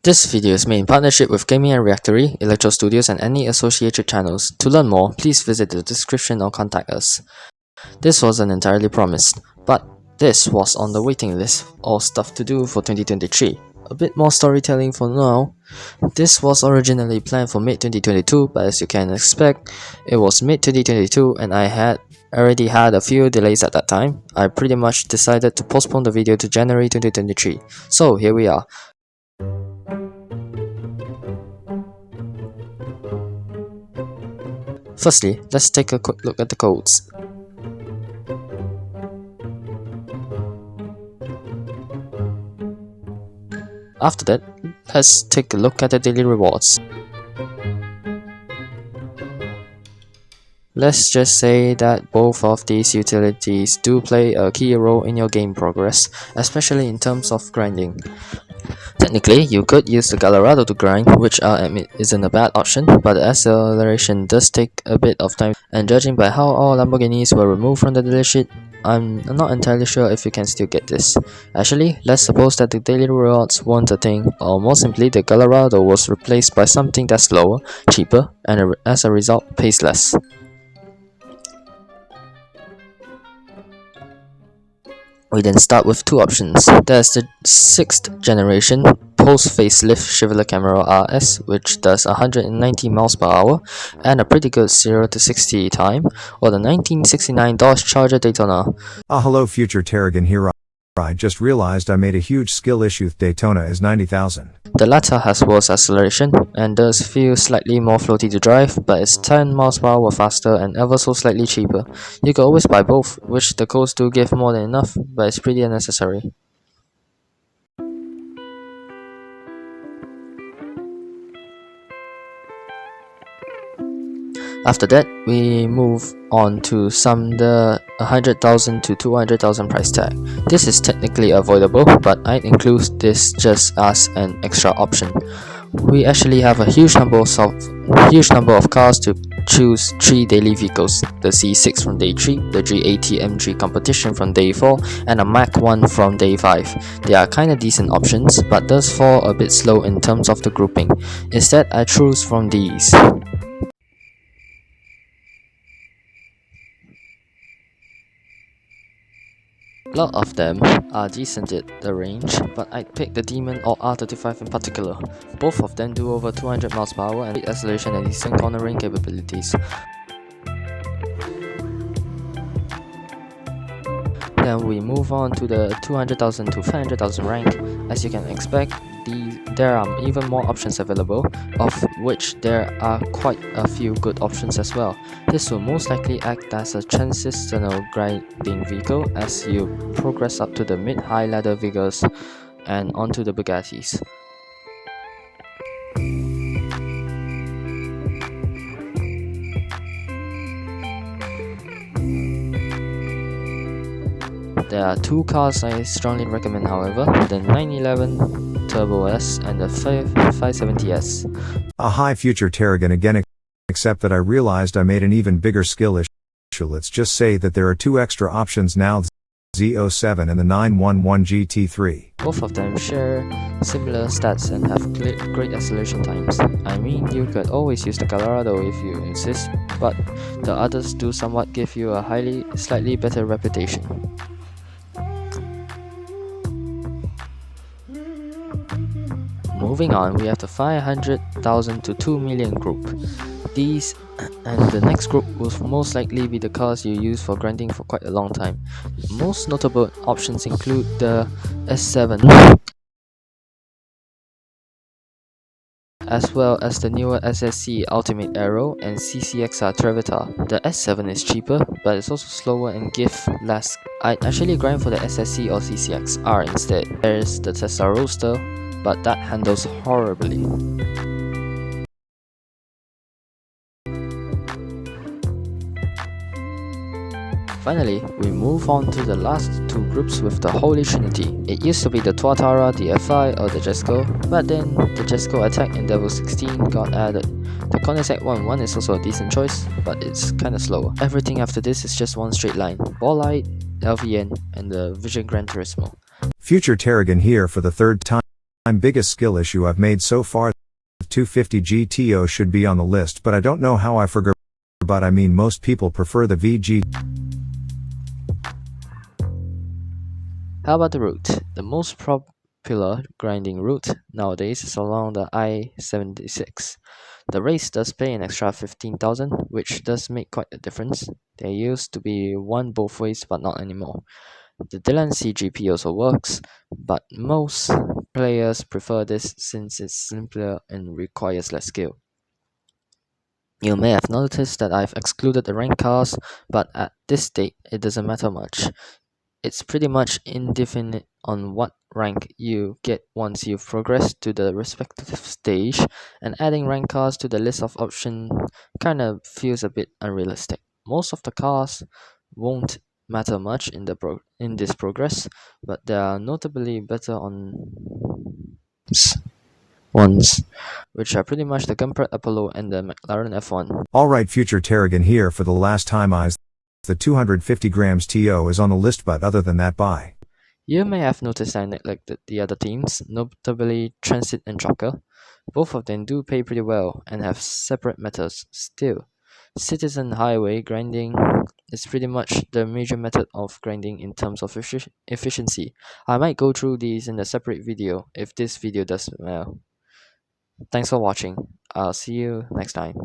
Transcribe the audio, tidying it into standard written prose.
This video is made in partnership with Gaming and Reactory, Electro Studios and any associated channels. To learn more, please visit the description or contact us. This wasn't entirely promised, but this was on the waiting list, all stuff to do for 2023. A bit more storytelling for now. This was originally planned for mid-2022, but as you can expect, it was mid-2022 and I had already had a few delays at that time. I pretty much decided to postpone the video to January 2023. So here we are. Firstly, let's take a quick look at the codes. After that, let's take a look at the daily rewards. Let's just say that both of these utilities do play a key role in your game progress, especially in terms of grinding. Technically, you could use the Colorado to grind, which I'll admit isn't a bad option, but the acceleration does take a bit of time, and judging by how all Lamborghinis were removed from the dealership, I'm not entirely sure if you can still get this. Actually, let's suppose that the daily rewards weren't a thing, or more simply the Colorado was replaced by something that's slower, cheaper, and as a result pays less. We then start with two options. There's the 6th generation post-facelift Chevrolet Camaro RS, which does 190 mph and a pretty good 0 to 60 time, or the 1969 Dodge Charger Daytona. Hello future Tarragon here. I just realized I made a huge skill issue. Daytona is 90,000. The latter has worse acceleration and does feel slightly more floaty to drive, but it's 10 mph faster and ever so slightly cheaper. You could always buy both, which the codes do give more than enough, but it's pretty unnecessary. After that, we move on to the 100,000 to 200,000 price tag. This is technically avoidable, but I'd include this just as an extra option. We actually have a huge number of cars to choose 3 daily vehicles: the C6 from day 3, the G80 M3 Competition from day 4, and a Mach 1 from day 5. They are kinda decent options, but does fall a bit slow in terms of the grouping. Instead, I choose from these. A lot of them are decent at the range, but I'd pick the Demon or R35 in particular. Both of them do over 200 mph and great acceleration and decent cornering capabilities. Then we move on to the 200,000 to 500,000 rank. As you can expect, there are even more options available, of which there are quite a few good options as well. This will most likely act as a transitional grinding vehicle as you progress up to the mid-high ladder vehicles and onto the Bugattis. There are 2 cars I strongly recommend, however, the 911 Turbo S and the 570S. Hi future Tarragon again, except that I realized I made an even bigger skill issue. Let's just say that there are 2 extra options now, the Z07 and the 911 GT3. Both of them share similar stats and have great acceleration times. I mean, you could always use the Colorado if you insist, but the others do somewhat give you a slightly better reputation. Moving on, we have the 500,000 to 2 million group. These and the next group will most likely be the cars you use for grinding for quite a long time. Most notable options include the S7, as well as the newer SSC Ultimate Aero and CCXR Trevita. The S7 is cheaper, but it's also slower and gives less. I'd actually grind for the SSC or CCXR instead. There's the Tesla Roadster, but that handles horribly. Finally, we move on to the last 2 groups with the Holy Trinity. It used to be the Tuatara, the FI, or the Jesco, but then the Jesco Attack and Devil 16 got added. The Koenigsegg 1.1 is also a decent choice, but it's kinda slower. Everything after this is just one straight line: Bolide, LVN, and the Vision Gran Turismo. Future Tarragon here for the 3rd time. biggest skill issue I've made so far. 250 GTO should be on the list, but I don't know how I forgot. But I mean, most people prefer the VG. How about the route? The most popular grinding route nowadays is along the I-76. The race does pay an extra 15,000, which does make quite a difference. There used to be one both ways, but not anymore. The Dylan CGP also works, but most players prefer this since it's simpler and requires less skill. You may have noticed that I've excluded the rank cars, but at this state it doesn't matter much. It's pretty much indefinite on what rank you get once you've progressed to the respective stage, and adding rank cars to the list of options kinda feels a bit unrealistic. Most of the cars won't matter much in this progress, but there are notably better ones, which are pretty much the Gumpert Apollo and the McLaren F1. Alright, future Terragon here for the last time. The 250 grams TO is on the list, but other than that, bye. You may have noticed I neglected the other teams, notably Transit and Joker. Both of them do pay pretty well and have separate methods. Still, Citizen Highway grinding is pretty much the major method of grinding in terms of efficiency. I might go through these in a separate video if this video does well. Thanks for watching. I'll see you next time.